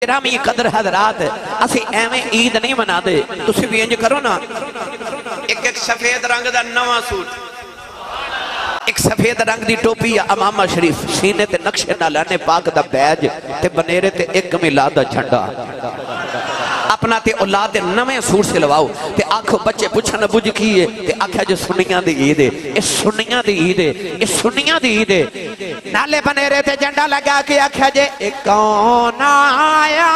گرامی قدر حضرات اسی ایویں عید نہیں منا دے تسی بھی انج کرو نا ایک سفید رنگ دا نواں سوٹ ایک سفید رنگ دی ٹوپی یا امامہ شریف سینے تے نقشے نہ لانے پاک دا بیج تے بنیرے تے ایک میلاد دا جھنڈا اپنا تے اولاد دے نویں سوٹ سے لواؤ تے آنکھو بچے پوچھنا بجھ کیے تے آکھا جو سنیاں دی عید ہے اس سنیاں دی عید ہے اس سنیاں دی عید ہے نالے بنیرے تے جھنڈا لگا کے آکھا جے ایک کون آیا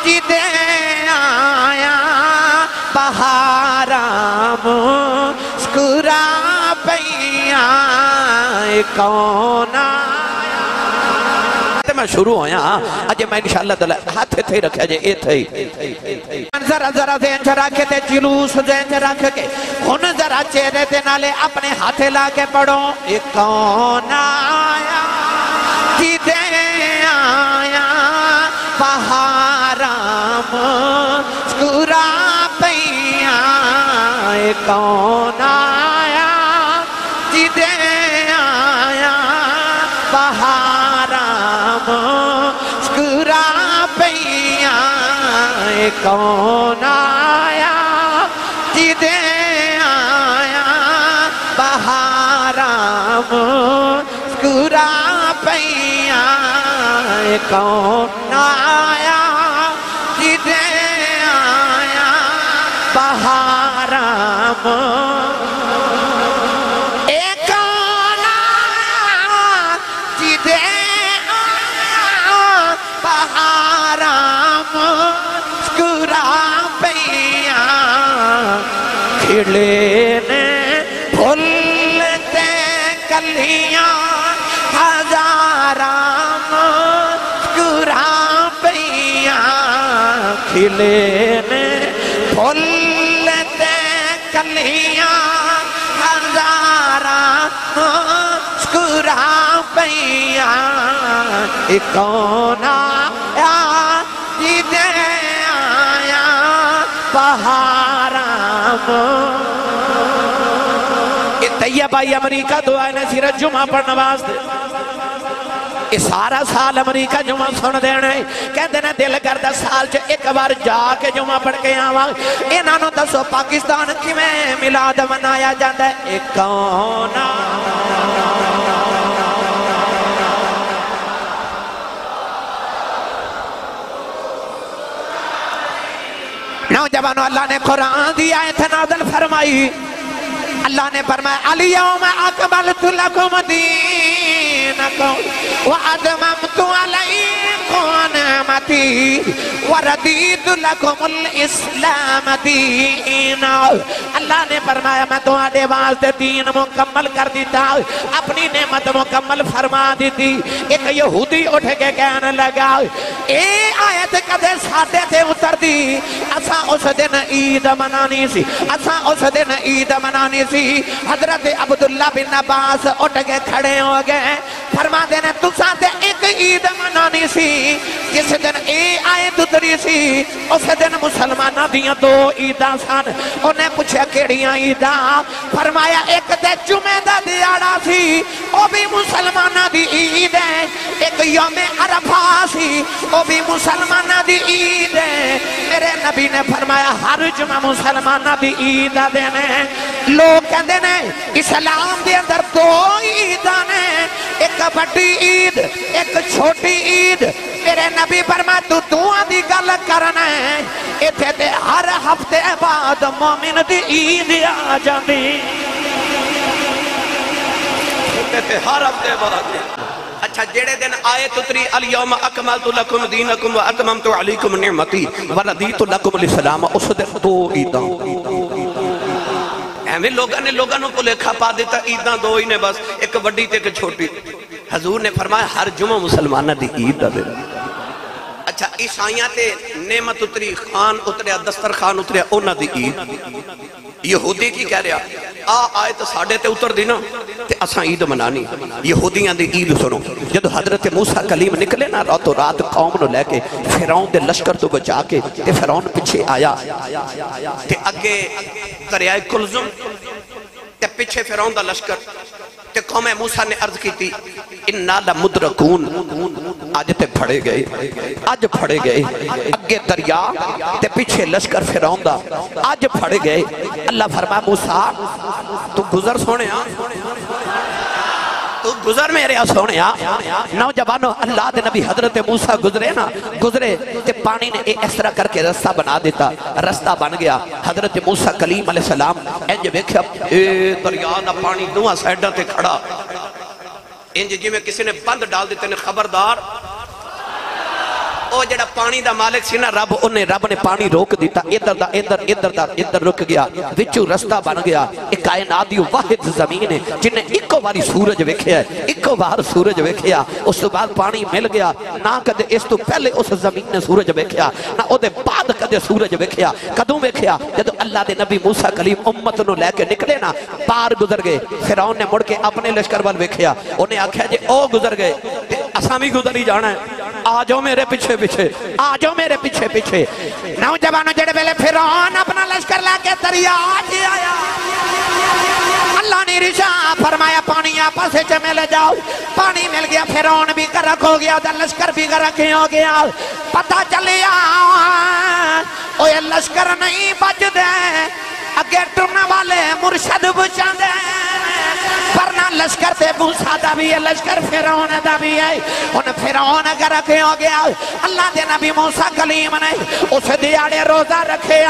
جدے آیا بہارام سکورا پئیاں ایک کون آیا میں شروع ہویا اجے میں انشاءاللہ تعالی ہاتھ تھے رکھا جے اے تھے ذرا ذرا ذہن چ رکھ کے جلوس ذہن چ رکھ کے ہن ذرا چہرے تے نالے اپنے ہاتھ لا کے پڑھو اے کون آیا جدے آیا بہارام سکورا پئیاں اے کون آیا جدے آیا بہارام سکورا پئیاں اے کون آیا جدے آیا بہارام سکورا پئیاں اے کون آیا جدے آیا بہارام کھڑینے پھولتے کلیاں ہزارام سکورا پئیاں کھڑینے پھولتے کلیاں ہزارام سکورا پئیاں ایک کون آیا جدے آیا بہارام یہ طیبہ امریکہ دعائیں سیرت جمعہ پر نواز دے یہ سارا سال امریکہ جمعہ سن دینے کہتے ہیں دل کردہ سال جو ایک بار جا کے جمعہ پڑھ کے آواں انہوں دسو پاکستان کی میں میلاد منایا جاتا ہے ایک کون نوجوانوں اللہ نے قرآن دی آیت نازل فرمائی اللہ نے فرمایا الیوم اکملت لکم دینکم واتممت علیکم نعمتی وردیت لکم الاسلام دینا اللہ نے فرمایا میں تمہارے واسطے دین مکمل کر دیتا اپنی نعمت مکمل فرما دیتی ایک یہودی اٹھ کے کہنے لگا اے آیت کدے ساڈے تے اتر دی اساں اس دن عید منانی سی اساں اس دن عید منانی سی حضرت عبداللہ بن عباس اٹھ کے کھڑے ہو گئے فرما دینے تساں تے ایک عید منانی سی جس دن اے آیت اتری سی اس دن مسلمانہ دیاں دو عیداں سن انہیں پوچھا کیڑیاں عیداں فرمایا ایک تے جمعہ دا دیاڑا سی او بھی مسلمانہ دی عید ہے ایک یوم عرفہ سی او بھی مسلمانہ دی عید ہے میرے نبی نے فرمایا ہر جمعہ مسلمانہ دی عید دینے لوگ کہندے نے اسلام دے اندر دو عیداں نے ایک بڑی عید ایک چھوٹی عید میرے نبی فرمایا تو دعا دی گل کرنا ہے ایتھے تے ہر ہفتے بعد مومن دی عید آ جاندی ایتھے تے ہر ہفتے بعد اچھا جڑے دن آیت اتری الیوم اکملت لکم دینکم واتممت علیکم نعمتی وردیت لکم الاسلام اس دن دو عیداں ایویں لوگاں کو لکھا پا دیتا عیداں دو ہی نے بس ایک بڑی تے ایک چھوٹی حضور نے فرمایا ہر جمعہ مسلمانہ دی عید دا دن اچھا عیسائیاں تے نعمت اتری خان اتریا دسترخان اتریا اونا دی عید یہودی کی کہہ رہا آیت ساڑھے تے اتر دینا تے اساں عید منانی یہودیاں دی عید سنو جدو حضرت موسیٰ کلیم نکلے نا راتو رات قوم نو لے کے فرعون دے لشکر تو بچا کے تے فرعون پچھے آیا تے اگے دریائے کلزم تے پچھے فرعون دا لشکر تے قوم موسیٰ نے عرض کی تھی اِنَّا لَمُدْرَكُونَ آج تے پھڑے گئے آج پھڑے گئے اگے دریا تے پیچھے لشکر فرعون دا آج پھڑے گئے اللہ فرمایا موسیٰ تو گزر سونے تو گزر میرے سونے نوجوانوں اللہ دے نبی حضرت موسیٰ گزرے تے پانی نے اس طرح کر کے رستہ بنا دیتا رستہ بن گیا حضرت موسیٰ کلیم علیہ السلام انج ویکھیا دریا دا پانی دوہاں سائیڈاں تے کھڑا انج جی میں کسی نے بند ڈال دیتے نے خبردار او جڑا پانی دا مالک سی نا رب نے پانی روک دیتا ادھر رک گیا وچو رستہ بن گیا ایک کائناتی واحد زمین ہے جنہیں ایکو باری سورج ویکھیا ہے ایکو بار سورج ویکھیا اس تو بعد پانی مل گیا نہ کدے اس تو پہلے اس زمین نے سورج ویکھیا نہ او دے بعد کدے سورج ویکھیا کدوں ویکھیا جدو اللہ دے نبی موسیٰ کلیم امت نو لے کے نکلے نا پار گزر گئے فرعون نے مڑ کے اپنے لشکر وال ویکھیا انہیں آکھیا جے او گزر گئے تے اساں بھی گزر ہی جانا ہے آجو میرے پیچھے آجو میرے پیچھے نوجوانوں جڑے ویلے فرعون اپنا لشکر لے کے دریا آیا اللہ نے ارشاد فرمایا پانی آپس وچ مل جاؤ پانی مل گیا فرعون بھی غرق ہو گیا تے لشکر بھی غرق ہو گیا پتہ چلیا اوے لشکر نہیں بچ دے اگے ٹرنے والے مرشد بچا دے ورنہ لشکر تے موسیٰ دا بھی ہے لشکر فرعون دا بھی ہے ان فرعون غرق ہو گیا اللہ دے نبی موسیٰ کلیم نے اس دیاڑے روزہ رکھے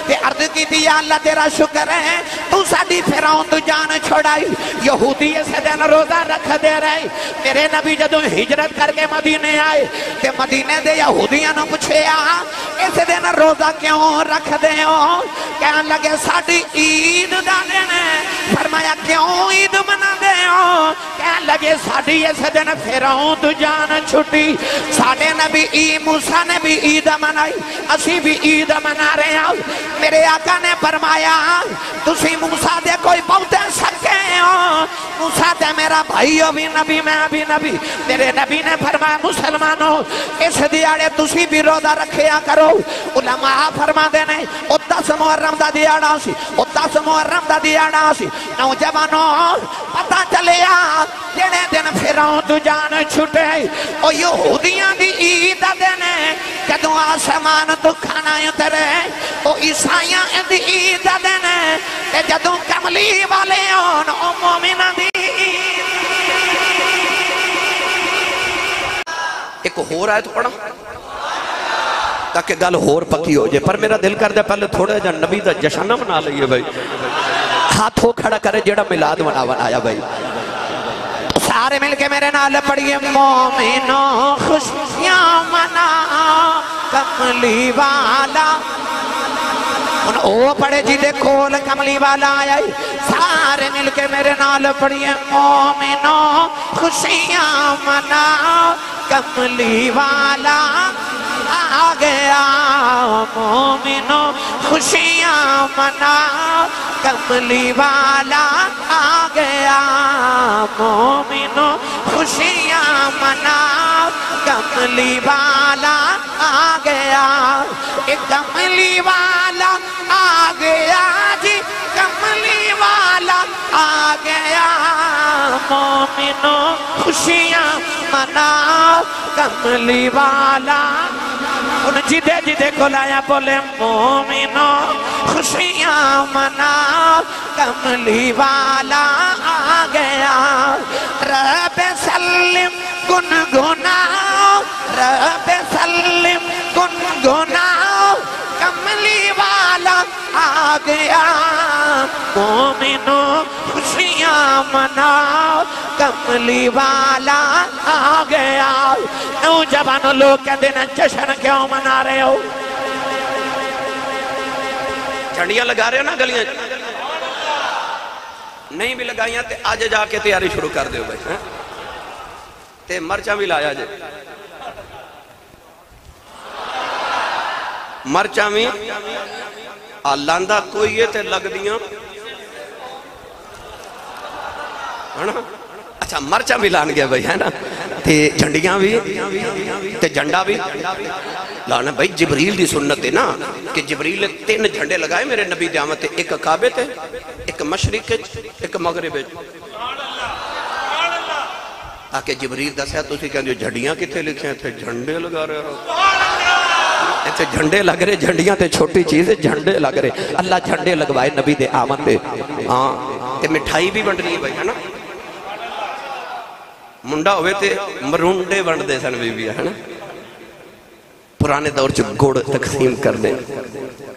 تے عرض کی دیا اللہ تیرا شکر ہے تو ساڈی فرعون تو جان چھوڑائی یہودی اس دن روزہ رکھ دے رہے میرے نبی جدوں ہجرت کر کے مدینے آئے تے مدینے دے یہودیاں نو پوچھے اس دن روزہ کیوں رکھ دے ہو کہنے لگے ساڈی عید دا دن ہے فرمایا کیوں عید منا دے ہو کہنے لگے ساڈی اس دن فرعون تو جان چھٹی ساڈے نبی موسیٰ نے بھی عید منائی اسی بھی عید منا رہے ہیں میرے آقا نے فرمایا تسی موسیٰ دے کوئی بہتے سکے ہو موسیٰ دے میرا بھائی ہو بھی نبی میں بھی نبی میرے نبی نے فرمایا مسلمانوں اس دیاڑے تسی بھی روزہ رکھیا کرو علماء فرما دینے 10 محرم دا دیاڑا سی 10 محرم دا دیاڑا سی نوجوانوں پتہ چلیا جڑے دن فرعون تو جان چھٹے او یہودیاں دی عید دن جدوں آسمان تو کھانا اترے او عیسائیاں دی عید دن تے جدوں کملی والے ہون او مومناں دی ایک ہو رہا ہے تو پڑھا تاکہ گل ہور پکی ہو جائے پر میرا دل کر دے پہلے تھوڑے جا نبی دا جشن منا لئیے بھائی ہاتھوں کھڑا کرے جیڑا ملاد بنایا بھائی سارے مل کے میرے نال پڑھئے مومنوں خوشیاں منا کملی والا او پڑھے جی دے کھول کملی والا آیا سارے مل کے میرے نال پڑھئے مومنوں خوشیاں منا کملی والا آ گیا مومنوں خوشیاں منا کملی والا آ گیا مومنوں خوشیاں منا کملی والا آ گیا ایک کملی والا آ گیا جی کملی والا آ گیا مومنوں خوشیاں منا کملی والا ان جدے کو لایا بولے مومنوں خوشیاں منا کملی والا آ گیا رب سلم گنگناؤ رب سلم گنگناؤ کملی والا آ گیا مومنوں خوشیاں مناؤ کملی والا آ گیا نوجوانوں لوگ کہتے ہیں جشن کیوں منا رہے ہو جھنڈیاں لگا رہے ہو نا گلیاں نہیں بھی لگائیاں تے آج جا کے تیاری شروع کر دے ہو بھائی تے مرچاں بھی لایا جائے مرچاں بھی لاندہ کوئی ہے تے لگ دیاں اچھا مرچاں بھی لان گیا بھائی ہے نا تے جھنڈیاں بھی تے جھنڈا بھی لانا بھائی جبریل دی سنت ہے نا کہ جبریل نے 3 جھنڈے لگائے میرے نبی دی آمد تے ایک کعبے تے ایک مشرق ایک مغرب آکے جبریل دسیا تسی کہندے جھنڈیاں کتھے لکھے ہیں تھے جھنڈے لگا رہے ہو ایتھے جھنڈے لگ رہے جھنڈیاں تے چھوٹی چیز ہے جھنڈے لگ رہے اللہ جھنڈے لگوائے نبی دے آمد دے ہاں تے مٹھائی بھی بنڈ رہی ہے بھائی ہے نا منڈا ہوئے تے مرونڈے بنڈ دے سن بی بی ہے نا پرانے دور چ گوڑ تقسیم کر دیں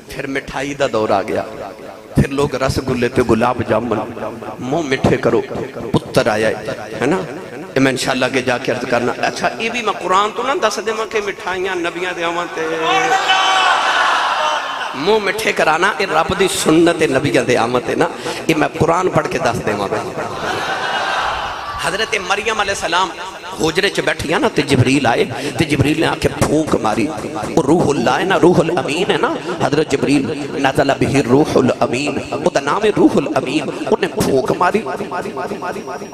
پھر مٹھائی دا دور آ گیا پھر لوگ رس گلے تے گلاب جامن منہ مٹھے کرو پتر آیا ہے نا میں انشاءاللہ کے جا کے عرض کرنا اچھا یہ بھی میں قرآن تو نہ دس دے کہ مٹھائیاں نبیاں دے آماتے منہ مٹھے کرانا یہ رب دی سنت نبیاں دے آماتے نا یہ میں قرآن پڑھ کے دس دے ماں حضرت مریم علیہ السلام حجرے چ بیٹھیا نا تے جبریل آئے تے جبریل نے آکے پھونک ماری وہ روح اللہ ہے نا روح الامین ہے نا حضرت جبریل نزل بہ روح الامین وہ دا نام ہے روح الامین انہیں پھونک ماری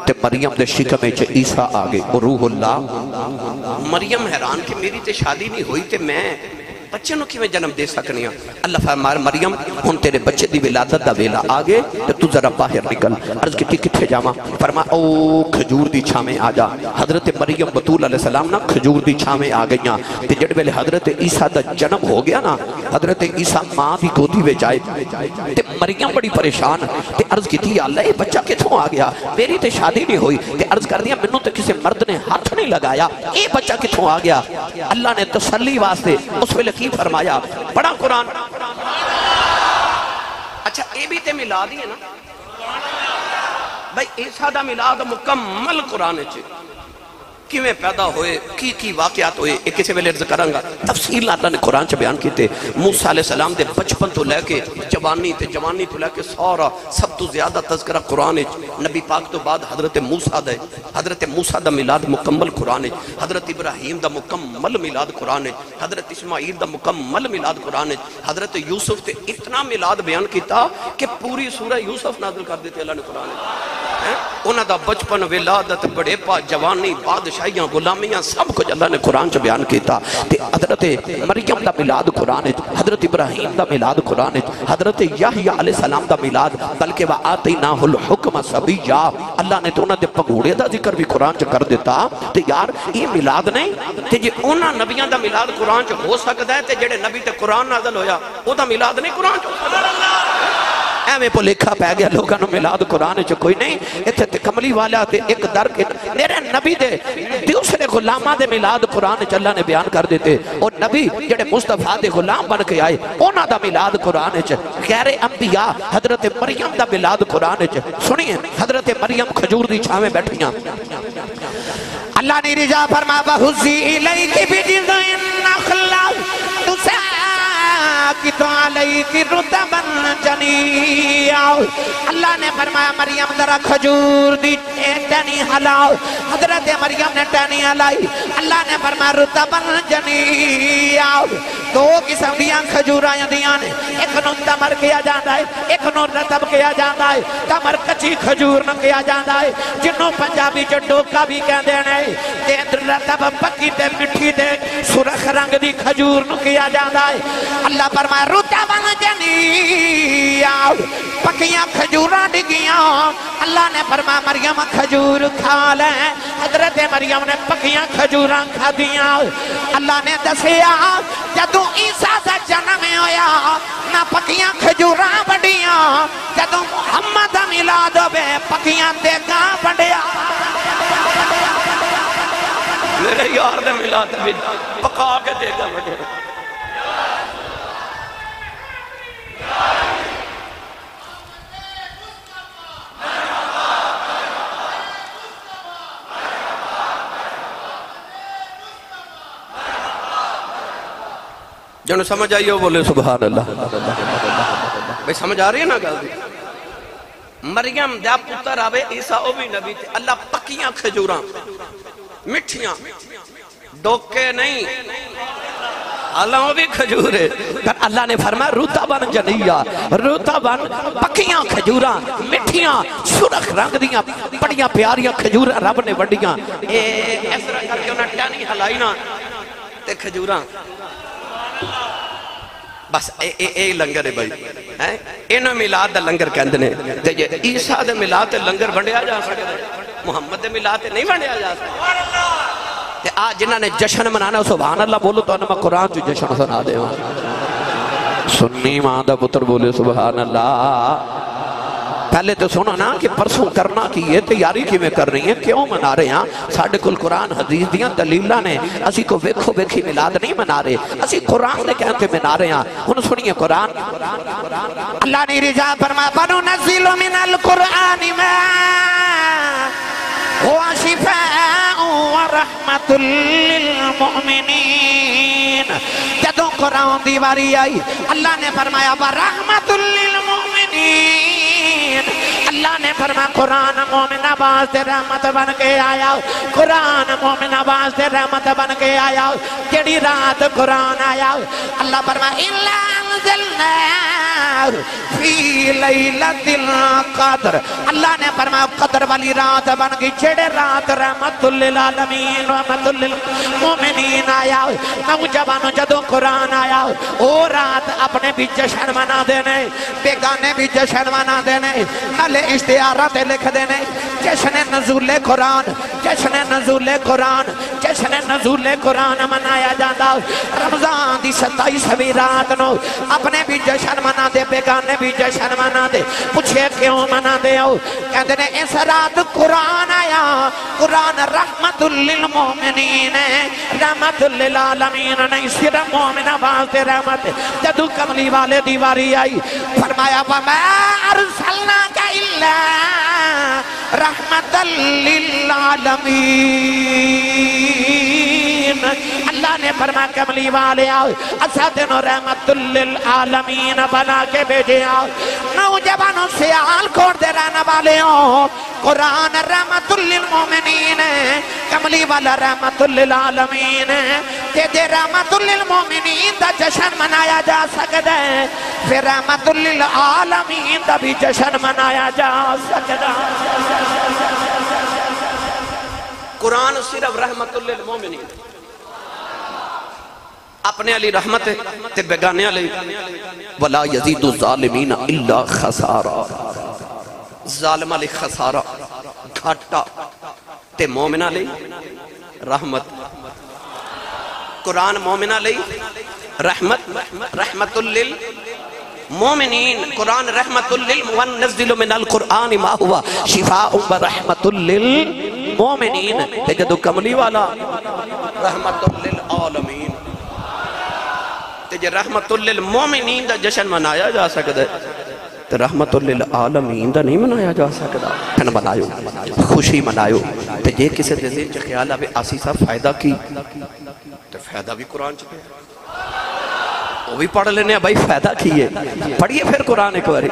تے مریم دے شکمے چ عیسیٰ آگے وہ روح اللہ مریم حیران کہ میری تے شادی نہیں ہوئی تے میں بچے نو کی میں جنم دے سکنی ہوں اللہ فرمائے مریم ہن تیرے بچے دی ولادت دا ویلا آگے تو ذرا باہر نکل عرض کتی کتھے جاما فرمائے او کھجور دی چھامیں آ جا حضرت مریم بطول علیہ السلام نا کھجور دی چھامیں آ گئیاں تے جڑ ویلے حضرت عیسیٰ دا جنم ہو گیا نا حضرت عیسیٰ ماں دی گودی وے جائے تے مریم بڑی پریشان تے عرض کتی یا اللہ یہ بچہ کتھوں آ گیا میری تے شادی نہیں ہوئی تے عرض کر دیا منوں تے کسی مرد نے ہاتھ نہیں لگایا یہ بچہ کتھوں آ گیا اللہ نے تسلی واسطے اس ویلے کی فرمایا بڑا قرآن اچھا اے بھی تے میلاد ہی ہے نا بھائی عیسیٰ دا میلاد مکمل قرآن ہے کیویں پیدا ہوئے کی واقعات ہوئے ایک کسی ویلے عرض کرانگا تفصیل اللہ نے قرآن چ بیان کیتے موسیٰ علیہ السلام دے بچپن تو لے کے جوانی تو لے کے سارا سب تو زیادہ تذکرہ قرآن نبی پاک تو بعد حضرت موسیٰ دا میلاد مکمل قرآن حضرت ابراہیم دا مکمل میلاد قرآن حضرت اسماعیل دا مکمل میلاد قرآن حضرت یوسف تے اتنا میلاد بیان کیتا کہ پوری سورہ یوسف نازل کر دیتے اللہ نے قرآن انہاں دا بچپن ولادت بڑے پا جوانی بادشاہیاں غلامیاں سب کچھ اللہ نے قرآن چ بیان کیتا تے حضرت مریم دا میلاد قرآن حضرت ابراہیم دا میلاد قرآن حضرت یحییٰ علیہ السلام دا میلاد بلکہ وآتیناہ الحکم صبیّا اللہ نے تو انہاں دے پگوڑے دا ذکر بھی قرآن چ کر دیتا تے یار یہ میلاد نہیں تے جے انہاں نبیاں دا میلاد قرآن چ ہو سکدا ہے تے جڑے نبی تے قرآن نازل ہویا او دا میلاد نہیں قرآن چ ہو سکدا ایویں پو لکھا پہ گیا لوگاں نو میلاد قرآن چ کوئی نہیں ایتھے تے کملی والا تے ایک در کے میرے نبی دے دوسرے غلاماں دے میلاد قرآن چ اللہ نے بیان کر دیتے اور نبی جڑے مصطفیٰ دے غلام بن کے آئے انہاں دا میلاد قرآن چ غیر انبیاء حضرت مریم دا میلاد قرآن چ سنیے حضرت مریم کھجور دی چھاویں بیٹھیاں اللہ نے رجا فرما بہزی الیک بجذع النخلہ تو علیک رطبا جنیا اللہ نے فرمایا مریم ذرا کھجور دی ٹہنی ہلاؤ حضرت مریم نے ٹہنی ہلائی اللہ نے فرمایا رطبا جنیا دو قسم دیاں کھجوراں دیاں نے ایک نو تمر کیا جاتا ہے ایک نو رطب کیا جاتا ہے تمر کچی کھجور نہ کیا جاتا ہے جنوں پنجابی چ ڈوکا بھی کہندے نے تے رطب پکی تے مٹھی تے سرخ رنگ دی کھجور نو کیا جاتا ہے اللہ فرمایا رطبا جنیا پکیاں کھجوراں ڈگیاں اللہ نے فرمایا مریم کھجور کھا لے حضرت مریم نے پکیاں کھجوراں کھا دیاں اللہ نے دسیا جدوں عیسیٰ دا جنم ہویا نہ پکیاں کھجوراں بڑیاں جدوں محمد دا میلاد ہوئے پکیاں دیگاں بڑیا میرے یار دے میلاد بھی پکا کے دیگاں بڑیا جنہوں سمجھ آئیے وہ بولے سبحان اللہ بھئی سمجھ آ رہی ہے نا گل دی مریم دا پتر آوے عیسیٰ او بھی نبی تھے اللہ پکیاں کھجوراں مٹھیاں ڈوکے نہیں اللہ وہ بھی کھجور ہے پر اللہ نے فرمایا رطباً جنیا رطباً پکیاں کھجوراں مٹھیاں سرخ رنگ دیاں بڑیاں پیاریاں کھجوراں رب نے بڑیاں اس طرح کر کے انہیں ٹانی ہلائی نا تے کھجوراں بس اے لنگر ہے بھائی انہوں میلاد دا لنگر کہندے نے تے عیسیٰ دے میلاد تے لنگر بنڈیا جا سکتا محمد دے ملاد تے نہیں ونڈیا جا سکتا تے آج جنہاں نے جشن منانا سبحان اللہ بولو تو انہاں میں قرآن جو جشن سنا دے سنی ماں دا پتر بولے سبحان اللہ پہلے تو سنا نا کہ پرسوں کرنا کی یہ تیاری کی میں کر رہی ہیں کیوں منا رہے ہیں ساڑھے کل قرآن حدیث دیاں دلیلہ نے اسی کو ویکھو ویکھی ملاد نہیں منا رہے اسی قرآن نے کہتے منا رہے ہیں انہوں سنیے قرآن اللہ نے رجا فرما فَنُنَزِّلُ مِنَ الْقُرْآنِ مَا هُوَ شِفَاءٌ وَرَحْمَةٌ لِّلْمُؤْمِنِينَ جدوں قرآن دیواری آئی اللہ نے فرمایا وَرَحْمَةٌ لِّلْمُؤْمِنِينَ اللہ نے فرمایا قرآن مومن آواز دے رحمت بن کے آیا قرآن مومن آواز دے رحمت بن کے آیا جڑی رات قرآن آیا اللہ فرمایا إِلَّا أَنزَلْنَاهُ فِي لَيْلَةِ الْقَدْرِ اللہ نے فرمایا قدر والی رات بن گئی جڑے رات رحمت للعالمین رحمت للمومنین آیا نوجوانوں جدوں قرآن آیا او رات اپنے بھی جشن منا دینے بیگانے بھی جشن منا دینے نلے اشتہارات لکھ دینے جشن نزول قرآن جشن نزول قرآن جشن نزول قرآن منایا جاتا رمضان دی 27ویں رات نو اپنے بھی جشن منا دے بیگانے بھی جشن منا دے پوچھے کیوں منا دے ہو کہتے ہیں اس رات قرآن آیا قرآن رحمت للمومنین رحمت للعالمین نہیں صرف مومن آواز دے رحمت جدو کملی والے دیواری آئی فرمایا وَمَا أَرْسَلْنَاكَ إِلَّا رحمت للعالمین اللہ نے فرمایا کملی والے آؤ اساتن رحمت للعالمین بنا کے بھیجے آؤ نوجوانوں سے آل کوڑ دے رہنا والے ہوں قرآن رحمت للمومنین کملی والا رحمت للعالمین تیجے رحمت للمومنین دا جشن منایا جا سکتا ہے پھر رحمت للعالمین دا بھی جشن منایا جا سکتا ہے قرآن صرف رحمت للمومنین اپنے علی رحمت تے بیگانے علی وَلَا يَزِيدُ الظَّالِمِينَ إِلَّا خَسَارًا ظالم علی خسارہ گھاٹا تے مومن علی رحمت قرآن مومن علی رحمت رحمت للمومنین قرآن رحمت للمنزل من القرآن ما ہوا شفاء ورحمت للمومنین تے جدو کملی والا رحمت للعالمین تے رحمت للمومنین دا جشن منایا جا سکتا ہے تو رحمت للعالمین دا نہیں منایا جا سکتا تن منایو خوشی منایو تو یہ کسی دے ذہن چا خیال ہے آسی صاحب فائدہ کی تو فائدہ بھی قرآن چکے وہ بھی پڑھ لینے بھائی فائدہ کیے پڑھئے پھر قرآن ایک باری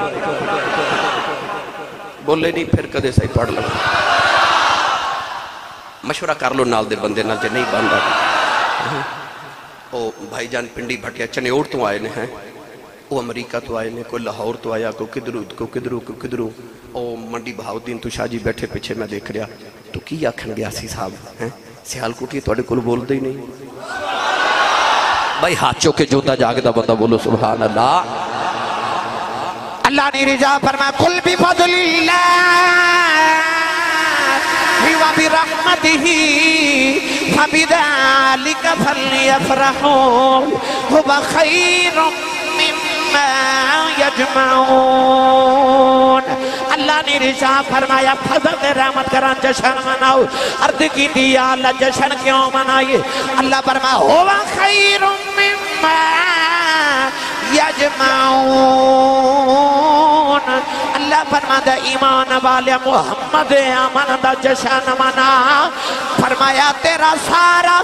بولے نہیں پھر کدے صحیح پڑھ لگا مشورہ کر لو نال دے بندے نال جے نہیں باندھا او بھائی جان پنڈی بھٹیا چنے اور تو آئے ہیں وہ امریکہ تو آئے نے کوئی لاہور تو آیا کوئی کدرو او منڈی بہاؤدین تو شاہ جی بیٹھے پیچھے میں دیکھ رہا تو کی آکھن گیا سی صاحب ہیں سیال کوٹی توڑے کل بول دے ہی نہیں بھائی ہاتھوں کے جوندہ جاگدہ بندہ بولو سبحان اللہ اللہ نے رجا فرمایا قل بفضل اللہ وبرحمته فبذلك فليفرحوا هو خير مما يجمعون اللہ نے رشاہ فرمایا فضل دے رحمت کران جشن مناؤ عرض کی دیا اللہ جشن کیوں منائیے اللہ فرمایا هو خير مما يجمعون اللہ فرمایا ایمان والے محمد آمن دا جشن منا فرمایا تیرا سارا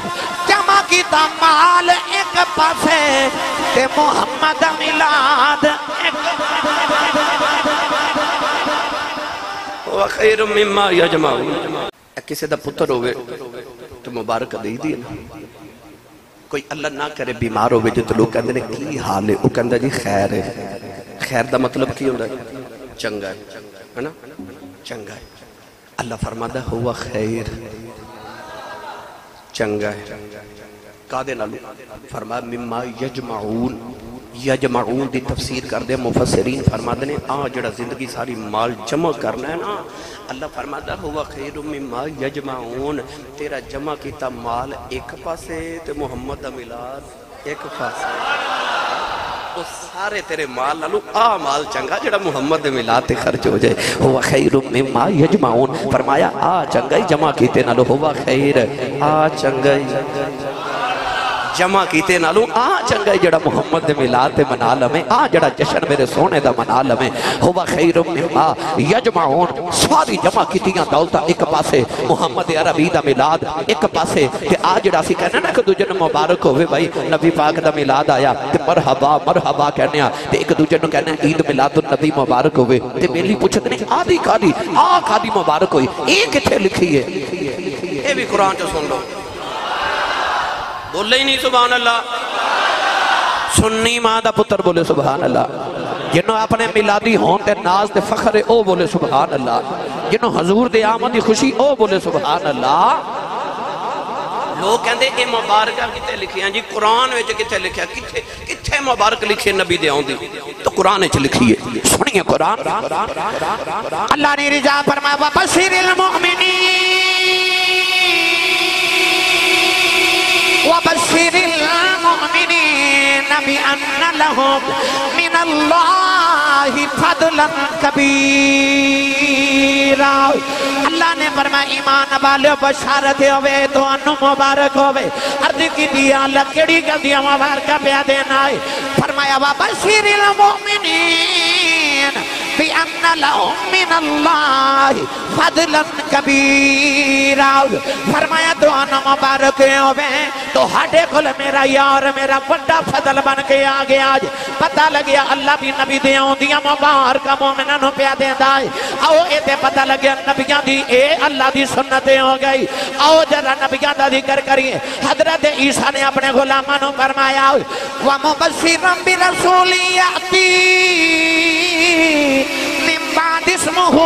جمع کی مال ایک پاسے تے محمد ملاد ایک وَخَيْرٌ مِّمَّا يَجْمَعُونَ کسی دا پتر ہوئے تو مبارک دے دی نا کوئی اللہ نہ کرے بیمار ہوئے جو تو لوگ کہتے ہیں کی حال ہے وہ کہتے ہیں جی خیر ہے خیر دا مطلب کی ہوتا ہے چنگا ہے نا چنگا ہے اللہ فرماتا ہوا خیر چنگا ہے کہا دے نالو فرمایا مما یجمعون یجمعون دی تفسیر کر دے مفسرین فرماتے ہیں جڑا زندگی ساری مال جمع کرنا ہے نا، اللہ فرماتا ہوا خیر مما یجمعون، تیرا جمع کیتا مال ایک پاسے تے محمد دا میلاد ایک پاسے، تو سارے تیرے مال لالو مال چنگا جڑا محمد دے میلاد تے خرچ ہو جائے، ہوا خیر مما یجمعون، فرمایا چنگا ہی جمع کیتے نالو، ہوا خیر چنگا ہی جمع کیتے نالو چنگا جڑا محمد دے میلاد تے منا لمیں، جڑا جشن میرے سونے دا منا لمیں، ہوا خیر مما یجمعون، ساری جمع کیتیاں دولتا ایک پاسے، محمد عربی دا میلاد ایک پاسے، تے جڑا سی کہنا نا کہ دوجہ نے مبارک ہوئے بھائی نبی پاک دا میلاد آیا، تے مرحبا مرحبا کہنے تے ایک دوجہ نے کہنا عید میلاد النبی مبارک ہوئے، تے میلی پوچھتے ہیں آدھی کادی مبارک ہوئی، ایک کتھے لکھی ہے، اے بھی قرآن جو سن لو، بولے ہی نہیں سبحان اللہ، سنی ماں دا پتر بولے سبحان اللہ، جنہوں اپنے میلادی ہون تے ناز تے فخر او بولے سبحان اللہ، جنہوں حضور دے آمد دی خوشی او بولے سبحان اللہ۔ لوگ کہندے اے مبارکہ کتے لکھی ہیں جی، قرآن وچ کتے لکھیا، کتے مبارک لکھے نبی دے آن دی، تو قرآن وچ لکھیے، سنیے قرآن۔ اللہ نے رجا فرمایا وَبَشِّرِ الْمُؤْمِنِينَ بِأَنَّ لَهُمْ مِنَ اللَّهِ فَضْلًا كَبِيرًا، اللہ نے فرمایا ایمان والے بشارت ہوئے تو انو مبارک ہوئے، عرض کی دیا لکڑی کا دیا مبارکہ پیا دینا ہے، فرمایا وَبَشِّرِ الْمُؤْمِنِينَ بِأَنَّ لَهُمْ مِنَ اللَّهِ فَضْلًا كَبِيرًا، فرمایا تو انو مبارک ہوئے تو ہٹے کل میرا یار میرا بڑا فضل بن کے آگے آج پتہ لگیا اللہ بھی نبی دیاں دیاں مبارکہ مومنانوں پیا دیں دائے، آؤ ایتے پتہ لگیا نبیاں دی اے اللہ دی سنتیں ہو گئی، آؤ جرہ نبیاں دا ذکر کریے، حضرت عیسیٰ نے اپنے غلامانوں فرمایا وَمُبَشِّرًا بِرَسُولٍ يَأْتِي مِن بَعْدِ اسْمُهُ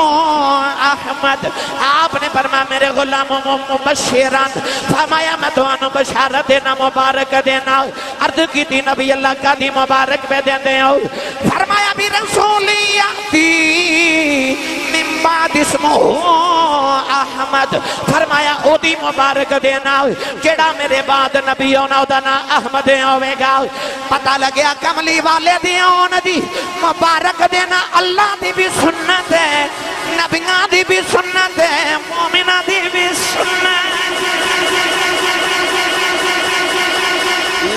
احمد، آپ نے فرمایا میرے غلاموں مبشران، فرمایا میں تو انو بشارت دینا مبارک دینا، عرض کی تھی نبی اللہ کا دی مبارک پہ دیندے ہو، فرمایا بھی رسولی یاتی من بعد اسمہ احمد، فرمایا او دی مبارک دینا جڑا میرے بعد نبی ہونا نا احمد ہوئے گا، پتہ لگیا کملی والے دی ہونا دی مبارک دینا اللہ دی بھی سنت ہے، نبیاں دی بھی سنت ہے، مومنہ دی بھی سنت،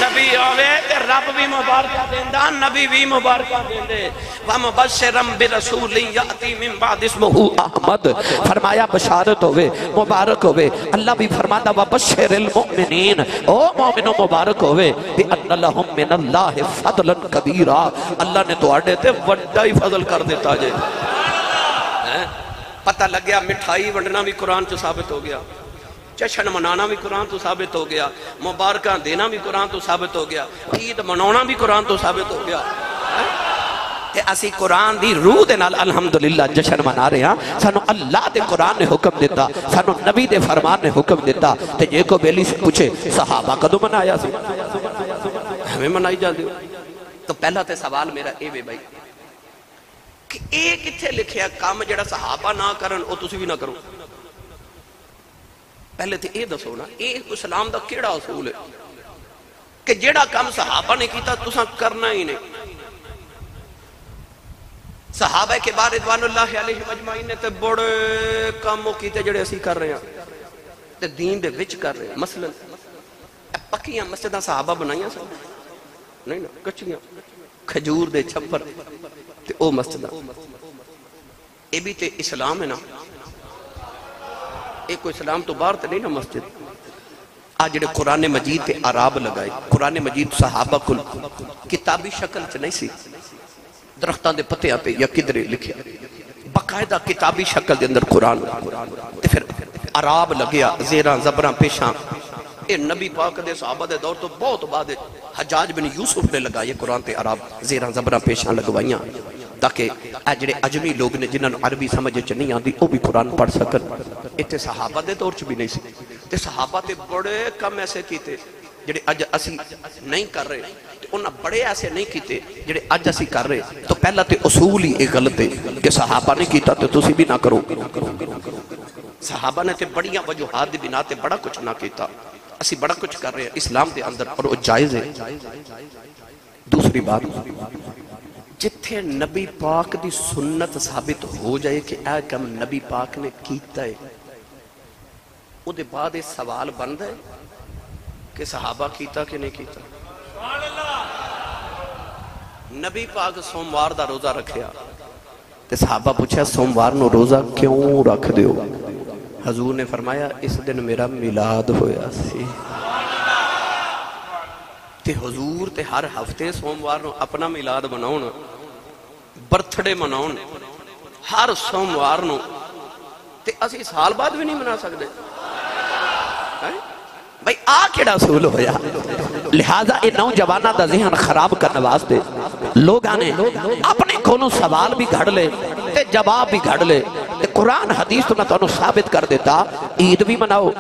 نبی آوے تے رب بھی مبارکہ دیندہ، نبی بھی مبارکہ دیندے، وَمُبَشِّرًا بِرَسُولٍ يَأْتِي مِن بَعْدِ اسْمُهُ احمد، فرمایا بشارت ہوئے مبارک ہوئے، اللہ بھی فرماتا وَبَشِّرِ الْمُؤْمِنِينَ، او مومنوں مبارک ہوئے بِأَنَّ لَهُم مِّنَ اللَّهِ فَضْلًا كَبِيرًا، اللہ نے تو آڑے تے وڈا ہی فضل کر دیتا جے، پتہ لگ گیا مٹھائی ونڈنا بھی قرآن چو ثابت ہو گیا، جشن منانا بھی قرآن تو ثابت ہو گیا، مبارکہ دینا بھی قرآن تو ثابت ہو گیا، عید منانا بھی قرآن تو ثابت ہو گیا، تے اسی قرآن دی روح دے نال الحمدللہ جشن منا رہے ہیں، سانو اللہ دے قرآن نے حکم دیتا، سانو نبی دے فرمان نے حکم دیتا، تے جے کو بیلی سے پوچھے صحابہ کدو منایا سی، ہمیں منائی جا دیو، تو پہلا تے سوال میرا اے بے بھائی کہ اے کتھے لکھیا کام جڑا صحابہ نہ کرن او تسی بھی نہ کرو، پہلے تے اے دسو نا اے اسلام دا کیڑا اصول ہے کہ جیڑا کام صحابہ نے کیتا تساں کرنا ہی نہیں، صحابہ کے بار رضوان اللہ علیہ مجمعین نے تے بڑے کاموں کیتے جڑے اسی کر رہے ہیں تے دین دے وچ کر رہے ہیں، مثلا پکیاں مسجداں صحابہ بنائیاں سن نہیں نا، کچھیاں کھجور دے چھپر تے او مسجداں، اے بھی تے اسلام ہے نا، ایک کو اسلام تو باہر تے نہیں نا مسجد، آج جڑے قرآن مجید تے عراب لگائے، قرآن مجید صحابہ کل کتابی شکل چ نہیں سی، درختان دے پتیاں پہ یا کدرے لکھیا، باقاعدہ کتابی شکل دے اندر قرآن، تے پھر عراب لگیا زیران زبران پیشاں، اے نبی پاک دے صحابہ دے دور تو بہت بعد حجاج بن یوسف نے لگائے قرآن تے عراب زیران زبران پیشاں لگوائیاں، تاکہ اجڑے اجمی لوگ نے جنہاں عربی سمجھے چ نہیں آندی وہ بھی قرآن پڑھ سکن، اتنے صحابہ دے دور چ بھی نہیں سی، تے صحابہ تے بڑے کم ایسے کیتے، جڑے اج اسی نہیں کر رہے انہاں بڑے ایسے نہیں کیتے جڑے اج اسی کر رہے تو پہلا تے اصول ہی ایک غلط ہے کہ صحابہ نے کیتا تو تسی بھی نہ کرو صحابہ نے تے بڑیاں وجوہات دی بنا تے بڑا کچھ نہ کیتا اسی بڑا کچھ کر رہے ہیں اسلام دے اندر اور وہ جائز ہے دوسری بات جتھے نبی پاک دی سنت ثابت ہو جائے کہ اے کم نبی پاک نے کیتا ہے او دے بعد یہ سوال بندا ہے کہ صحابہ کیتا کہ نہیں کیتا نبی پاک سوموار دا روزہ رکھیا تے صحابہ پوچھا سوموار نو روزہ کیوں رکھ دیو حضور نے فرمایا اس دن میرا میلاد ہویا سی تے حضور تے ہر ہفتے سوموار نو اپنا میلاد مناؤن برتھڈے مناؤن ہر سوموار نو تے اسی سال بعد بھی نہیں منا سکتے بھائی آ کیڑا اصول ہویا لہذا یہ نوجوانہ دا ذہن خراب کرنے واسطے لوگ آنے اپنے کونوں سوال بھی گھڑ لے تے جواب بھی گھڑ لے تے قرآن حدیث تو میں تو ثابت کر دیتا عید بھی مناؤ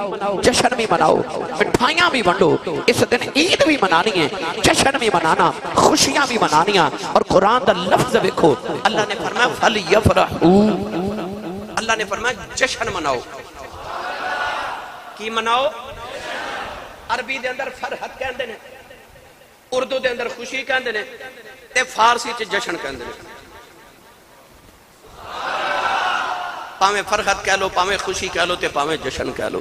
جشن بھی مناؤ مٹھائیاں بھی بنڈو اس دن عید بھی منانی ہے جشن بھی منانا خوشیاں بھی منانیاں اور قرآن دا لفظ دیکھو اللہ نے فرمایا فَلْيَفْرَحُوا اللہ نے فرمایا جشن مناؤ کی مناؤ عربی دے اندر فرحت کہندے نے اردو دے اندر خوشی کہندے نے تے فارسی چ جشن کہندے نے پاویں فرحت کہہ لو پاویں خوشی کہہ لو تے پاویں جشن کہہ لو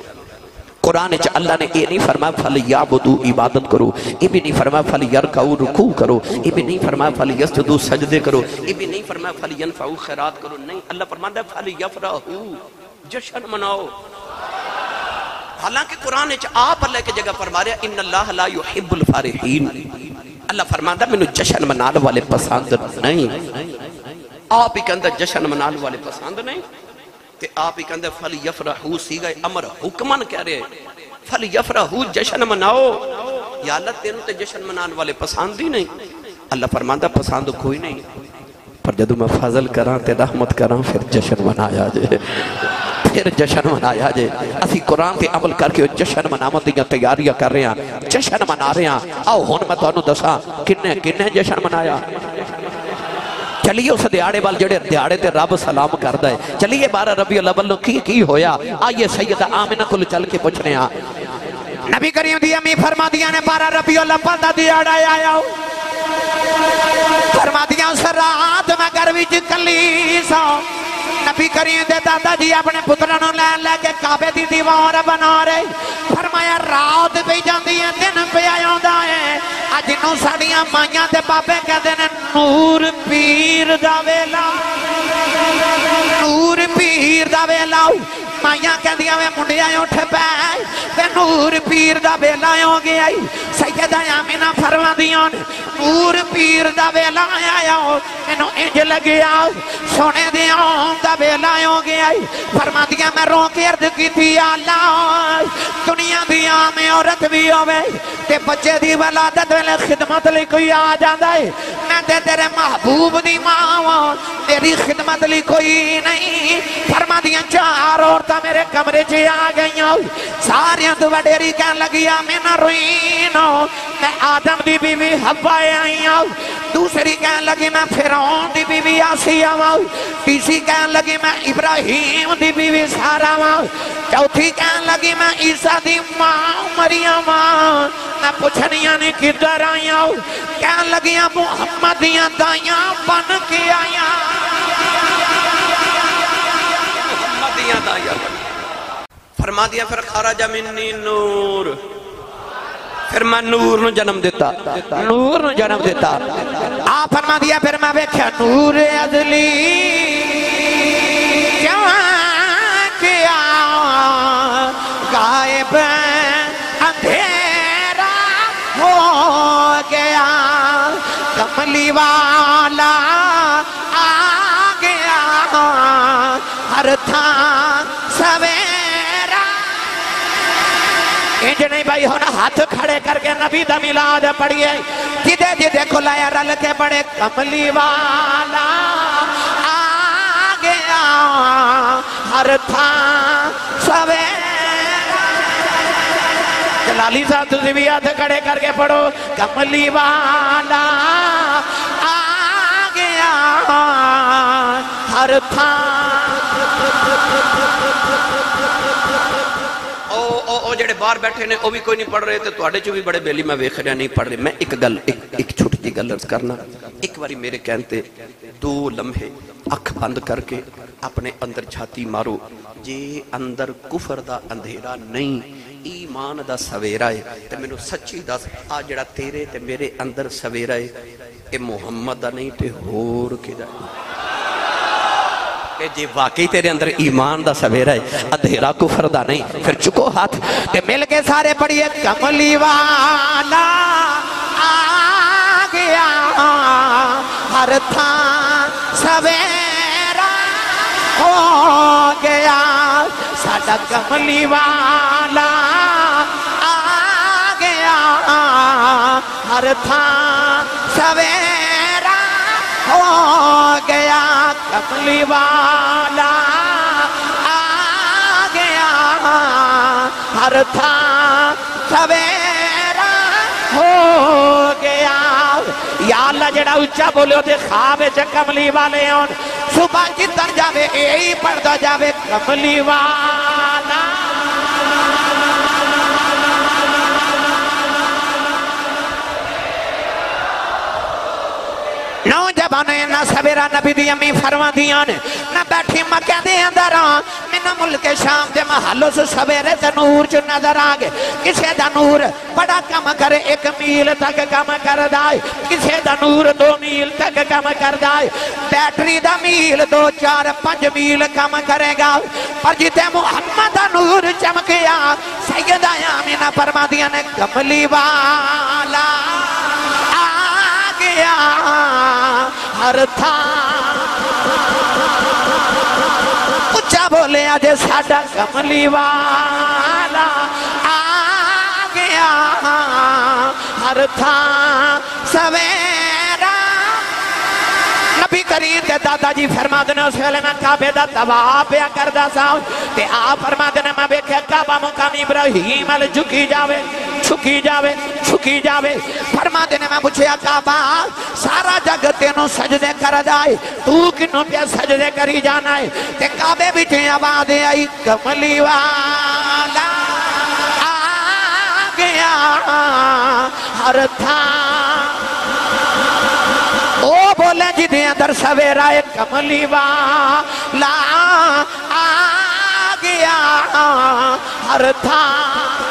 قرآن چ اللہ نے یہ نہیں فرمایا فَلْيَعْبُدُوا عبادت کرو یہ بھی نہیں فرمایا فَلْيَرْكَعُوا رکوع کرو یہ بھی نہیں فرمایا فَلْيَسْجُدُوا سجدے کرو یہ بھی نہیں فرمایا فَلْيَنْفَعُوا خیرات کرو نہیں اللہ فرماتا ہے فَلْيَفْرَحُوا جشن مناؤ حالانکہ قرآن آپ اللہ کی جگہ فرما رہا ان اللہ لا يحب الفارحین اللہ فرماتا ہے میں جشن منال والے پسند نہیں آپ ہی کے اندر جشن منال والے پسند نہیں کہ آپ ہی کے اندر فَلْيَفْرَحُوا سیگا امر حکمن کہہ رہے فَلْيَفْرَحُوا جشن مناؤ یا اللہ تینوں تے جشن منال والے پسند ہی نہیں اللہ فرماتا ہے پسند کوئی نہیں پر جدو میں فضل کراں تے رحمت کراں پھر جشن منایا جائے پھر جشن منایا جائے اسی قرآن تے عمل کر کے جشن منامت دیاں تیاریاں کر رہے ہیں جشن منا رہے ہیں آؤ ہون میں تو انہوں دسا کنے جشن منایا چلیے اس دیاڑے وال جڑے دیاڑے تے رب سلام کردہ ہے چلیے 12 ربیع الاول کی ہویا آئیے سیدہ آمنہ کل چل کے پوچھنے ہیں نبی کریم دی امی فرما دیا نے 12 ربیع الاول دا دیاڑا آیا ہو فرما دیا اس رات میں گھر وچ کلی سا نبی کریم دے دادا جی اپنے پترانوں لے کے کعبے دی دیوار بنا رہے فرمایا رات پہ جاندی ہے دن پہ آیا دا ہے اج نو ساڑیاں مائیاں دے بابے کہتے ہیں نور پیر دا ویلا نور پیر دا ویلا مائیاں کہہ دیا میں منڈیاں اٹھ پہ تے نور پیر دا ویلا ہو گیا سیدہ آمینہ فرما دیا نور پیر دا ویلا آیا ہو انہوں انج لگیا سونے دیا دا ویلا ہو گیا فرما دیا میں رو کے عرض کی تھی اللہ دنیا دیا میں عورت بھی ہوئے تے بچے دی ولادت ویلے خدمت لی کوئی آ جاندہ ہے میں تے تیرے محبوب دی ماں میری خدمت لی کوئی نہیں فرما دیا 4 عورتیں میرے کمرے چے آ گئی ہوں ساریاں تو وڈیری کہن لگیا میں نہ روئین ہوں میں آدم دی بیوی حوا آئی ہوں دوسری کہن لگی میں فرعون دی بیوی آسیہ ہوں تیسری کہن لگی میں ابراہیم دی بیوی سارا ہوں چوتھی کہن لگی میں عیسیٰ دی ماں مریم ہوں میں پوچھنیاں نہیں کدھر آئی ہوں کہن لگیاں محمدیاں دائیاں بن کے آئی محمدیاں دائیاں بن فرما دیا پھر خرج منی نور پھر میں نور نو جنم دیتا نور نو جنم دیتا آپ فرما دیا پھر میں بیکھیا نور ازلی کیا غائب اندھیرا ہو گیا کملی والا آ گیا ہر تھا سویرا انج نہیں بھائی ہونا ہاتھ کھڑے کر کے نبی دا میلاد پڑھئے جدے جدے کھلایا رل کے بڑے کملی والا آ گیا ہر تھا سویرا جلالی صاحب تسی بھی ہاتھ کھڑے کر کے پڑھو کملی والا آ گیا ہر تھان او جڑے باہر بیٹھے نے وہ بھی کوئی نہیں پڑھ رہے تھے تواڈے چ بھی بڑے بیلی میں ویکھ رہا نہیں پڑھ رہے میں ایک گل ایک چھوٹی جی گل عرض کرنا ایک باری میرے کہنتے 2 لمحے اکھ بند کر کے اپنے اندر چھاتی مارو جے اندر کفر دا اندھیرا نہیں ایمان دا سویرا ہے تے مینوں سچی دس آ جڑا تیرے تے میرے اندر سویرا ہے اے محمد دا نہیں تے ہور کدا کہ جی واقعی تیرے اندر ایمان دا سویرا ہے اندھیرا کفر دا نہیں پھر چکو ہاتھ کہ مل کے سارے پڑھیے کملی والا آ گیا ہر تھان سویرا ہو گیا ساڈا کملی والا آ گیا ہر تھان سویرا ہو گیا کملی والا آ گیا ہر تھان سویرا ہو گیا یا اللہ جڑا اچھا بولے ہوتے خواب کملی والے ہون صبح جتن جاوے یہی پڑھتا جاوے کملی والا نوجوانیں نہ سویرا نبی دی امی فرما دیاں نہ بیٹھی مکہ دے اندر من ملک شام دے محلوں سے سویرے تے نور جو نظر آگے کسے دا نور بڑا کم کرے 1 میل تک کم کر دائے کسے دا نور 2 میل تک کم کر دائے بیٹری دا میل 2 4 5 میل کم کرے گا پر جیتے محمد دا نور چمکیا سیدہ آمینہ فرما دیاں نے کملی والا ہر تھان اچھا بولے آجے ساڈا کملی والا آ گیا ہر تھان سویرا نبی کریم دے دادا جی فرما دینے اس ویلے میں کعبے دا طواف پیا کردا سا تے آپ فرما دینے میں بیکھے کعبہ مقام ابراہیم علی جھکی جاوے چھکی جاوے چھکی جاوے فرما دینے میں پوچھے کعبہ سارا جگ تینوں سجدے کر جائے تو کنوں پہ سجدے کری جانا ہے تے کعبے بھی تھے آواز آئی کملی والا آ گیا ہر تھان او بولے جی دے اندر سویرا کملی والا آ گیا ہر تھان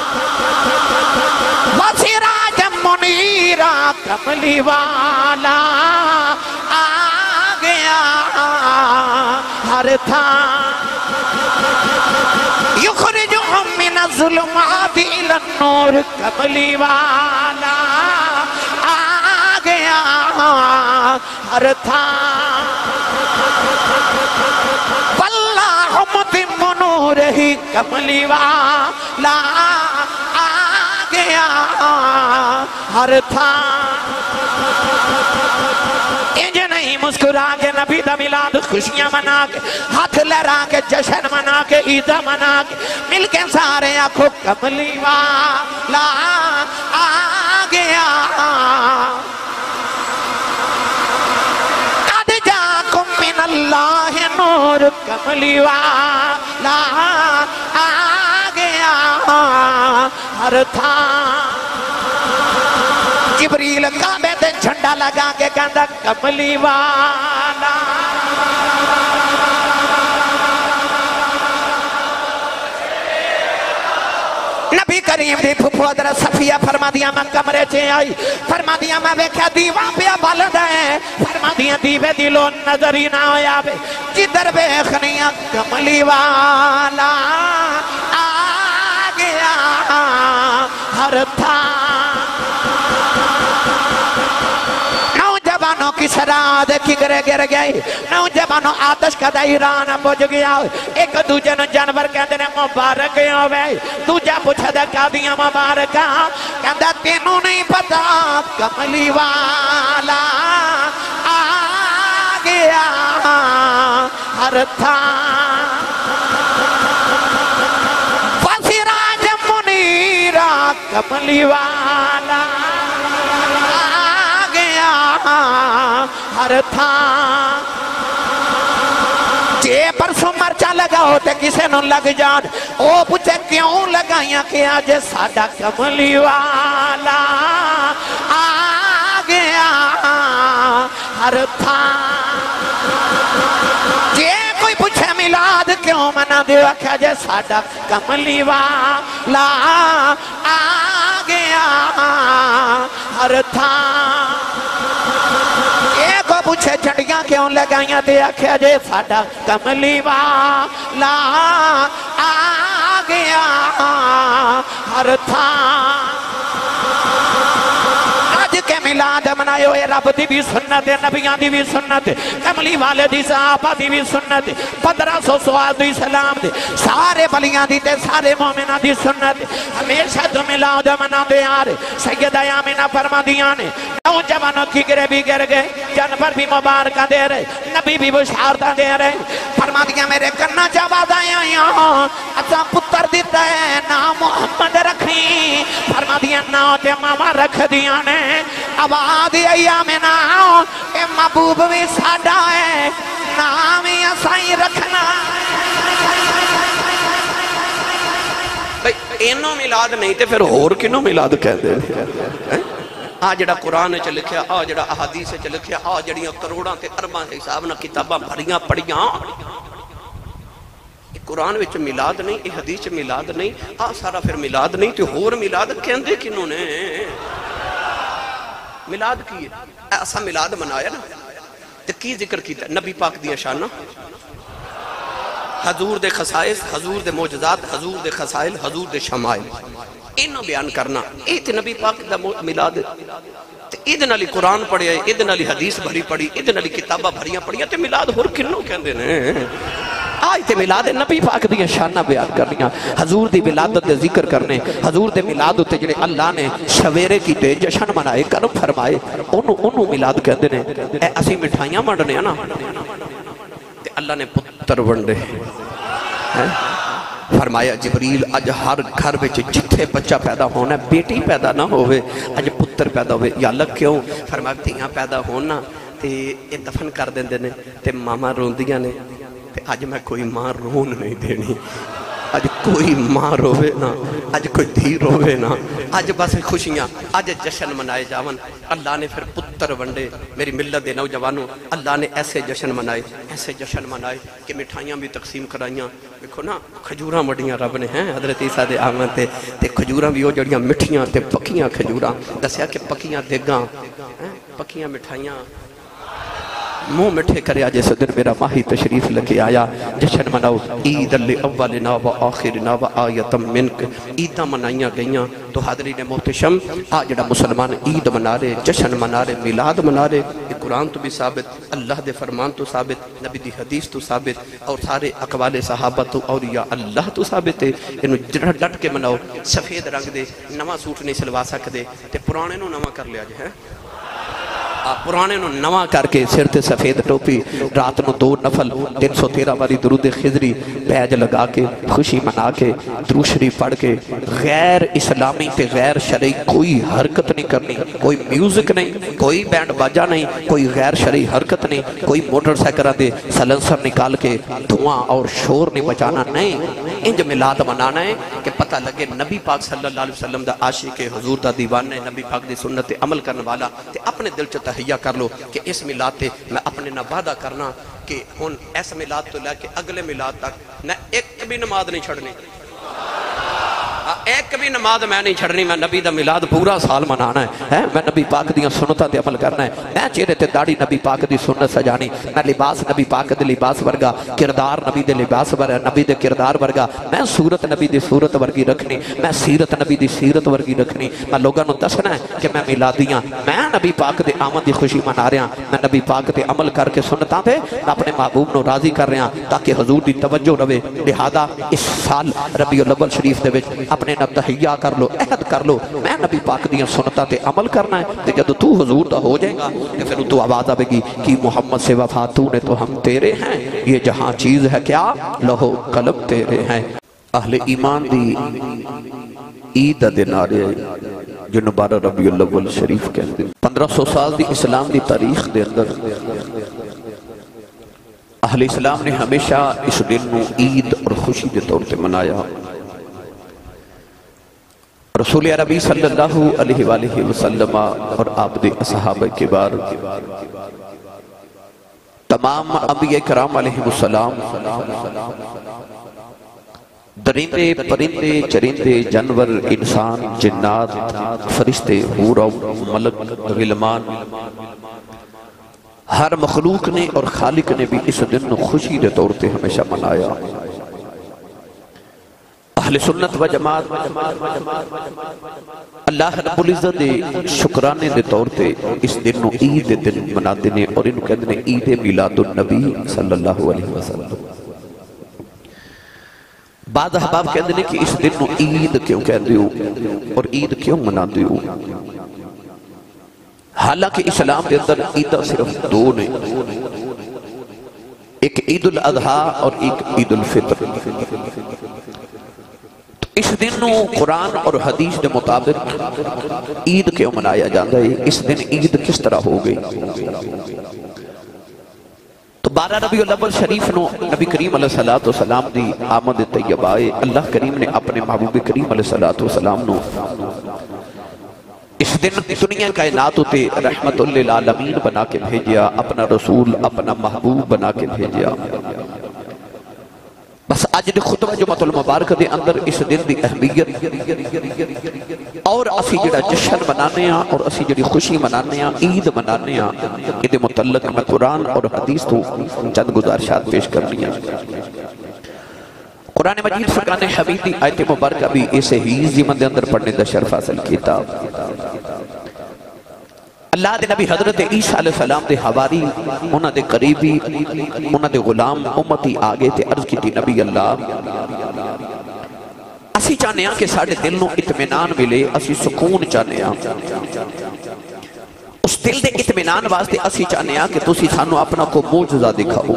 وسراج منیرا کملی والا آ گیا ہر تھان یخرجہم من الظلمات الی النور کملی والا آ گیا ہر تھان واللہ متم نورہ کملی والا ہر تھان انج نہیں مسکرا کے نبی دا میلاد خوشیاں منا کے ہاتھ لہرا کے جشن منا کے عید منا کے مل کے سارے آنکھوں کملی والا آ گیا قد جاکم من اللہ نور کملی والا آ گیا ہر تھان جبریل کعبے تے جھنڈا لگا کے کہندا کملی والا نبی کریم دی پھپھو حضرت صفیہ فرما دیا میں کمرے چے آئی فرما دیا میں ویکھیا دیواں پیا بلد ہے فرما دیا دیوے دلوں نظر ہی نہ ہویا بے جدھر ویکھنیاں کملی والا آ گیا ہر تھان نوجوانوں کی سراد کی گرے گر گئی نوجوانوں آتش کا دائران بجھ گیا ایک دوجہ نو جانور کہتے ہیں مبارک ہوئے دوجہ پوچھا دے قادیاں مبارکہ کہتا تینوں نہیں پتا کملی والا آ گیا ہر تھان کملی والا آ گیا ہر تھان جے پرسوں مرچا لگاؤ تے کسے نو لگ جان او پوچھے کیوں لگائیاں کہ آج ساڈا کملی والا آ گیا ہر تھان جے کوئی پوچھے میلاد کیوں منا دیو آکھیا جے ساڈا کملی والا آ گیا ہر تھان کو پوچھے جھنڈیاں کیوں لگائیاں تے آکھیا جے ساڈا کملی والا آ گیا ہر تھان آج کے میلاد منائے ہوئے رب دی بھی سنت نبیان دی بھی سنت کملی والے دی صحابہ دی بھی سنت 1500 سوال دی سلام دی سارے بلیاں دی تے سارے مومنہ دی سنت ہمیشہ تو میلاد منا دے آرے سیدہ آمینہ فرما دیاں نے نوجوانوں کی گرے بھی گر گئے جانور بھی مبارکہ دے رہے نبی بھی بشارتہ دے رہے فرما دیا میرے کرنا جواب آیا اچھا پتر دیتا ہے نام محمد رکھی فرما دیا نام تے ماما رکھ دیا نے آباد ایامنا اے محبوب بھی ساڑا ہے نام ہی اسائی رکھنا بھئی اینوں میلاد نہیں تے پھر اور کنوں میلاد کہہ دے جڑا قرآن چ لکھیا جڑا احادیث چ لکھیا جڑیاں کروڑاں تے ارباں دے حساب نال کتاباں بھریاں پڑھیاں قرآن وچ میلاد نہیں یہ حدیث چ میلاد نہیں سارا پھر میلاد نہیں تے ہور میلاد کہندے کنوں نے میلاد کی ہے اسا میلاد منایا نا تے کی ذکر کیتا نبی پاک دی شاناں حضور دے خصائص حضور دے معجزات حضور دے خصائل حضور دے شمائل انہوں بیان کرنا ایت نبی پاک دا میلاد ایدن علی قرآن پڑھیا ایدن علی حدیث بھری پڑھی ایدن علی کتابہ بھریاں پڑھیا تے میلاد ہور کنوں کہندے نے آج تے میلاد نبی پاک دی شانہ بیان کرنیاں حضور دی ولادت دے ذکر کرنے حضور دے میلاد تے جڑے اللہ نے شویرے کی تے جشن منائے کرم فرمائے انہوں میلاد کہندے نے اے اسی مٹھائیاں منڈنے ہیں نا تے اللہ نے پتر ونڈے فرمایا جبریل اج ہر گھر وچ جتھے بچہ پیدا ہونا ہے بیٹی پیدا نہ ہوئے اج پتر پیدا ہوئے یا اللہ کیوں فرمایا تیاں پیدا ہونا تے یہ دفن کر دیندے نے تے ماما روندیاں نے تے اج میں کوئی ماں رون نہیں دینی اج کوئی ماں روے نا اج کوئی دھی روے نا اج بس خوشیاں اج جشن منائے جاون اللہ نے پھر پتر ونڈے میری ملت دے نوجوانوں اللہ نے ایسے جشن منائے کہ مٹھائیاں بھی تقسیم کرائیاں دیکھو نا کھجوراں وڈیاں رب نے ہیں حضرت عیسیٰ دے آمن تے کھجوراں بھی ہو جڑیاں مٹھیاں تے پکیاں کھجوراں دسیا کہ پکیاں دیگاں پکیاں مٹھائیاں منہ مٹھے کرے آج اس دن میرا ماہی تشریف لکے آیا جشن مناؤ عید الاولنا و آخرنا و آیتم منک عیدہ منائیاں گئیاں تو حاضرین محتشم آج جڑا مسلمان عید منا رہے جشن منا رہے میلاد منا رہے یہ قرآن تو بھی ثابت اللہ دے فرمان تو ثابت نبی دی حدیث تو ثابت اور سارے اقوال صحابہ تو اولیاء اللہ تو ثابت ہے انہوں ڈٹ کے مناؤ سفید رنگ دے نواں سوٹ نہیں سلوا سکدے تے پرانے نو نواں کر لیا جائے پرانے نو نواں کر کے سر تے سفید ٹوپی رات نو 2 نفل 313 والی درود خضری پیج لگا کے خوشی منا کے درود شریف پڑھ کے غیر اسلامی تے غیر شرعی کوئی حرکت نہیں کرنی کوئی میوزک نہیں کوئی بینڈ باجا نہیں کوئی غیر شرعی حرکت نہیں کوئی موٹر سائیکل دے سلنسر نکال کے دھواں اور شور نہیں بچانا نہیں انج میلاد منانا ہے کہ پتہ لگے نبی پاک صلی اللہ علیہ وسلم دا عاشق حضور دا دیوان ہے نبی پاک دی سنت عمل کرنے والا تے اپنے دل چ تہیا کر لو کہ اس میلاد تے میں اپنے نہ وعدہ کرنا کہ ہن اس میلاد تو لے کے اگلے میلاد تک میں ایک بھی نماز نہیں چھڑنی ایک بھی نماز میں نہیں چھڑنی میں نبی دا میلاد پورا سال منانا ہے میں نبی پاک دیاں سنتاں تے عمل کرنا ہے میں چہرے تے داڑھی نبی پاک دی سنت سجانی میں لباس نبی پاک دے لباس ورگا کردار نبی دے لباس ورگا نبی دے کردار ورگا میں صورت نبی دی صورت ورگی رکھنی میں سیرت نبی دی سیرت ورگی رکھنی میں لوگاں نو دسنا ہے کہ میں میلادیاں میں نبی پاک دے آمد دی خوشی منا رہا میں نبی پاک دے عمل کر کے سنتاں تے اپنے محبوب نو راضی کر رہا تاکہ حضور دی توجہ رہے لہذا اس سال ربیع الاول شریف دے وچ اپنے نب تحیہ کر لو عہد کر لو میں نبی پاک دیاں سنتاں تے عمل کرنا ہے تے جب تو حضور دا ہو جائے گا تے پھر تو آواز آئے گی کہ محمد سے وفا تو نے تو ہم تیرے ہیں یہ جہاں چیز ہے کیا لہو قلم تیرے ہیں اہل ایمان دی عید دا دن آ رہے جنہوں 12 ربیع الاول شریف کہتے ہیں 1500 سال دی اسلام دی تاریخ دے اندر اہل اسلام نے ہمیشہ اس دن نو عید اور خوشی دے طور تے منایا. رسول عربی صلی اللہ علیہ وآلہ وسلم اور آپ دے اصحابہ کبار تمام انبیاء کرام علیہ السلام درندے پرندے چرندے جانور انسان جنات فرشتے حور ملک غلمان ہر مخلوق نے اور خالق نے بھی اس دن خوشی دے طور تے ہمیشہ منایا. اہل سنت و جماعت اللہ رب العزت دے شکرانے دے طور تے اس دن نو عید دے دن مناتے نے اور انہوں کہتے ہیں عید میلاد النبی صلی اللہ علیہ وسلم. بعض احباب کہتے ہیں کہ اس دن نو عید کیوں کہتے ہو اور عید کیوں مناتے ہو. حالانکہ اسلام دے اندر عیدہ صرف دو نے، ایک عید الاضحیٰ اور ایک عید الفطر. اس دن نو قرآن اور حدیث دے مطابق عید کیوں منایا جاتا ہے، اس دن عید کس طرح ہو گئی. تو 12 ربیع الاول شریف نو نبی کریم علیہ السلام دی آمد طیبہ آئے. اللہ کریم نے اپنے محبوب کریم علیہ السلام نو اس دن دنیا کائنات ہوتے رحمت للعالمین بنا کے بھیجیا، اپنا رسول اپنا محبوب بنا کے بھیجیا. بس آج دے خطبہ جمعۃ المبارک دے اندر اس دن دی اہمیت اور اسی جڑا جشن منانے ہیں اور اسی جڑی خوشی منانے ہیں عید منانے ہیں یہ متعلق میں قرآن اور حدیث تو چند گزارشات پیش کرنی ہیں. قرآن مجید فرقان حمید دی آیت مبارکہ بھی اسے ہی زمن دے اندر پڑھنے دا شرف حاصل کیتا. اللہ دے نبی حضرت عیسیٰ علیہ السلام دے حواری انہاں دے قریبی انہاں دے غلام امتی آگے تے عرض کی تھی نبی اللہ اسی چاہنے ہیں کہ ساڑھے دل نو اطمینان ملے، اسی سکون چاہنے ہیں. اس دل دے اطمینان واسطے اسی چاہنے ہیں کہ تسی سانو اپنا کو معجزہ دکھاؤ.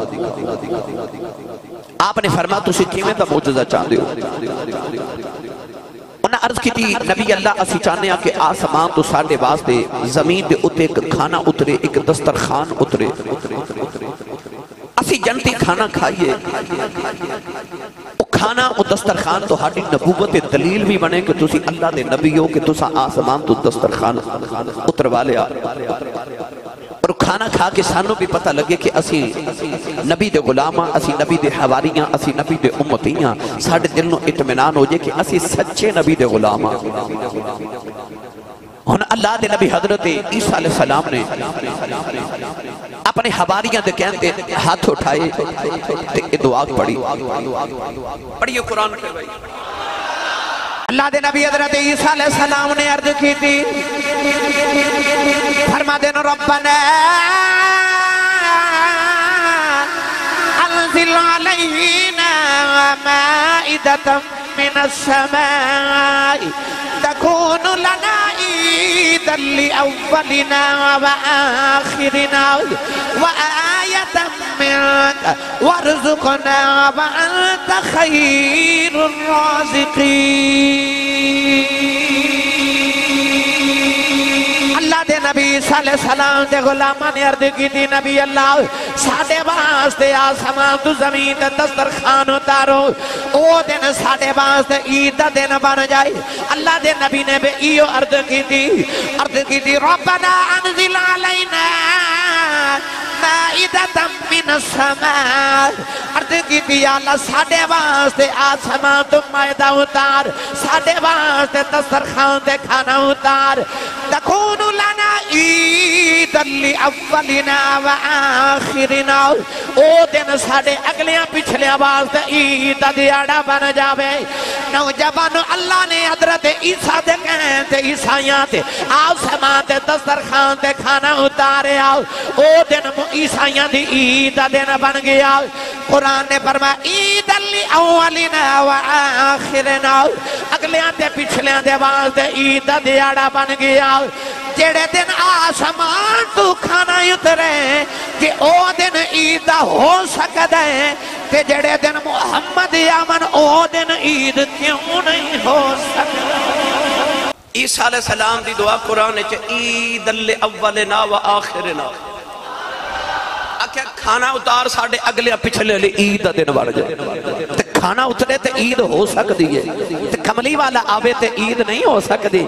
آپ نے فرمایا تسی کیویں دا معجزہ چاہتے ہو. انہاں عرض کی تھی نبی اللہ اسی چاہنے ہیں کہ آسمان تو ساڑھے واسطے زمین دے اتے ایک کھانا اترے، ایک دسترخوان اترے، اسی جنتی کھانا کھائیے. وہ کھانا اور دسترخوان تو ہاڑی نبوت دلیل بھی بنے کہ تسی اللہ دے نبی ہو کہ تسا آسمان تو دسترخوان اتروا لیا. اور کھانا کھا کے سانو بھی پتہ لگے کہ اسی نبی دے غلاماں، اسی نبی دے حواریاں، اسی نبی دے امتیاں، ساڑھے دل نو اطمینان ہو جائے کہ اسی سچے نبی دے غلاماں. ہن اللہ دے نبی حضرت عیسیٰ علیہ السلام نے اپنے حواریاں دے کہتے ہاتھ اٹھائے تے دعا پڑھی. پڑھیے قرآن پہ بھائی. اللہ دے نبی حضرت عیسیٰ علیہ السلام نے عرض کی تھی فرما دینا ربنا انزل علینا مائدة من السماء تكون لنا عيدا لأولنا وآخرنا وآية منك وارزقنا وأنت خير الرازقين. اللہ دے نبی صلی اللہ علیہ وسلم دے غلامہ نے عرض کی تھی نبی اللہ ساڑھے واسطے آسمان تو زمین دے دسترخوان اتارو، او دن ساڑھے واسطے عید دا دن بن جائے. اللہ دے نبی نے بھی ایو عرض کی تھی ربنا انزل علینا مائدة من السماء. عرض کی تھی یا اللہ ساڑھے واسطے آسمان تو مائدہ اتار، ساڑھے واسطے دسترخوان دے کھانا اتار. تکون لنا عیدا لأولنا وآخرنا، او دن ساڑھے اگلیاں پچھلیاں واسطے عید دا دیاڑا بن جاوے. نوجوانو اللہ نے حضرت عیسیٰ دے کہتے عیسائیاں تے آسمان تے دسترخوان تے کھانا اتارے آؤ. او دن عیسائیاں دی عید دا دن بن گیا. قرآن نے فرمایا عید لأولنا وآخرنا، اگلیاں تے پچھلیاں دے واسطے عید دا دیاڑا بن گیا. جڑے دن آسمان تو کھانا اترے کہ او دن عید ہو سکتا ہے تے جڑے دن محمد آمن او دن عید کیوں نہیں ہو سکتا؟ عیسیٰ علیہ السلام دی دعا قرآن چ عید الاولنا و آخرنا آکھیا کھانا اتار ساڑھے اگلے پچھلے لئے عید دا دن بڑھ جائے تے کھانا اترے تے عید ہو سکتی ہے تے کملی والا آوے تے عید نہیں ہو سکتی